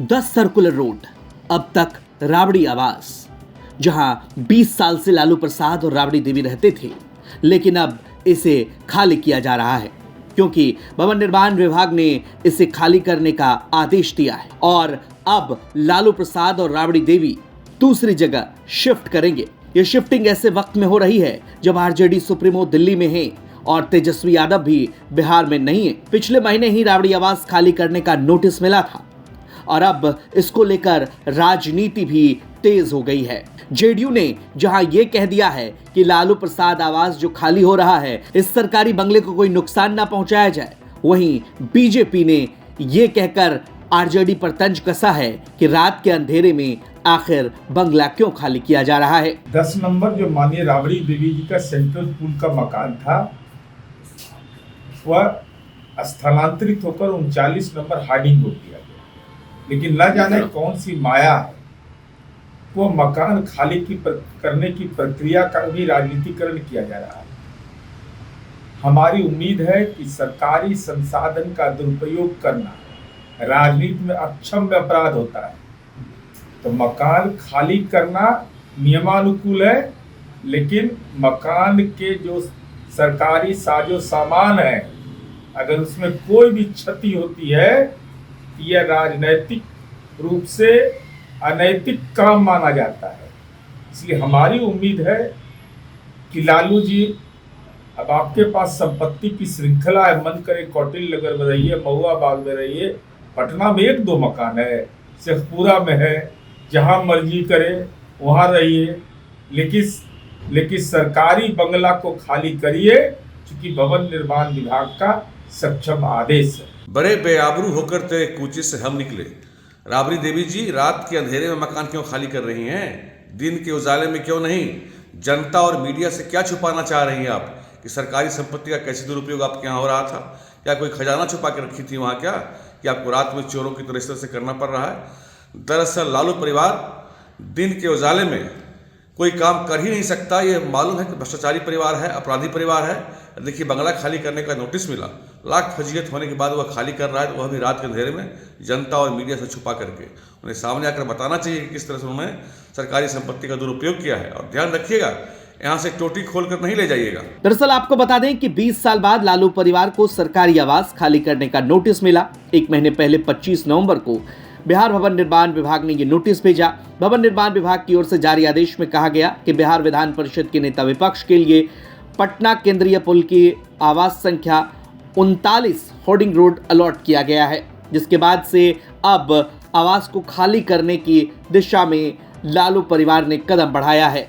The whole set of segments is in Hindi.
10 सर्कुलर रोड, अब तक राबड़ी आवास। जहां 20 साल से लालू प्रसाद और राबड़ी देवी रहते थे, लेकिन अब इसे खाली किया जा रहा है क्योंकि भवन निर्माण विभाग ने इसे खाली करने का आदेश दिया है और अब लालू प्रसाद और राबड़ी देवी दूसरी जगह शिफ्ट करेंगे। ये शिफ्टिंग ऐसे वक्त में हो रही है जब आरजेडी सुप्रीमो दिल्ली में है और तेजस्वी यादव भी बिहार में नहीं है। पिछले महीने ही राबड़ी आवास खाली करने का नोटिस मिला था और अब इसको लेकर राजनीति भी तेज हो गई है। जेडीयू ने जहां यह कह दिया है कि लालू प्रसाद आवास जो खाली हो रहा है, इस सरकारी बंगले को कोई नुकसान ना पहुंचाया जाए, वहीं बीजेपी ने यह कहकर आरजेडी पर तंज कसा है कि रात के अंधेरे में आखिर बंगला क्यों खाली किया जा रहा है। 10 नंबर जो माननीय राबड़ी देवी जी का सेंट्रल पूल का मकान था, वह स्थानांतरित होकर 39 नंबर हार्डिंग को किया गया, लेकिन न जाने कौन सी माया है, वो मकान खाली करने की प्रक्रिया का भी राजनीतिकरण किया जा रहा है। हमारी उम्मीद है कि सरकारी संसाधन का दुरुपयोग करना राजनीति में अक्षम्य अपराध होता है, तो मकान खाली करना नियमानुकूल है, लेकिन मकान के जो सरकारी साजो सामान है, अगर उसमें कोई भी क्षति होती है, यह राजनैतिक रूप से अनैतिक काम माना जाता है। इसलिए हमारी उम्मीद है कि लालू जी, अब आपके पास संपत्ति की श्रृंखला है, मन करे कौटिल्य नगर में रहिए, महुआ बाग में रहिए, पटना में 1-2 मकान है, शेखपुरा में है, जहां मर्जी करे वहां रहिए, लेकिन सरकारी बंगला को खाली करिए, क्योंकि भवन निर्माण विभाग का सक्षम आदेश है। बड़े बेआबरू होकर तेरे कूचे से हम निकले। राबड़ी देवी जी, रात के अंधेरे में मकान क्यों खाली कर रही हैं? दिन के उजाले में क्यों नहीं? जनता और मीडिया से क्या छुपाना चाह रही हैं आप कि सरकारी संपत्ति का कैसे दुरुपयोग आपके यहाँ हो रहा था? क्या कोई खजाना छुपा के रखी थी वहाँ क्या, कि आपको रात में चोरों की तरह इस तरह से करना पड़ रहा है? दरअसल लालू परिवार दिन के उजाले में कोई काम कर ही नहीं सकता। ये मालूम है कि भ्रष्टाचारी परिवार है, अपराधी परिवार है। देखिए, बंगला खाली करने का नोटिस मिला, लाख फजीयत होने के बाद वह खाली कर रहा है, वह भी रात के अंधेरे में, जनता और मीडिया से छुपा करके। उन्हें सामने आकर बताना चाहिए कि किस तरह से उन्होंने सरकारी संपत्ति का दुरुपयोग किया है। और ध्यान रखिएगा, यहाँ से टोटी खोल कर नहीं ले जाइएगा। दरअसल आपको बता दें कि 20 साल बाद लालू परिवार को सरकारी आवास खाली करने का नोटिस मिला। एक महीने पहले 25 नवंबर को बिहार भवन निर्माण विभाग ने ये नोटिस भेजा। भवन निर्माण विभाग की ओर से जारी आदेश में कहा गया कि बिहार विधान परिषद के नेता विपक्ष के लिए पटना केंद्रीय पुल की आवास संख्या 39 होर्डिंग रोड अलॉट किया गया है, जिसके बाद से अब आवास को खाली करने की दिशा में लालू परिवार ने कदम बढ़ाया है।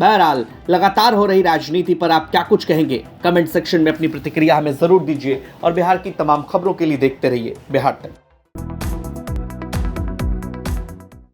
बहरहाल, लगातार हो रही राजनीति पर आप क्या कुछ कहेंगे? कमेंट सेक्शन में अपनी प्रतिक्रिया हमें जरूर दीजिए और बिहार की तमाम खबरों के लिए देखते रहिए बिहार तक।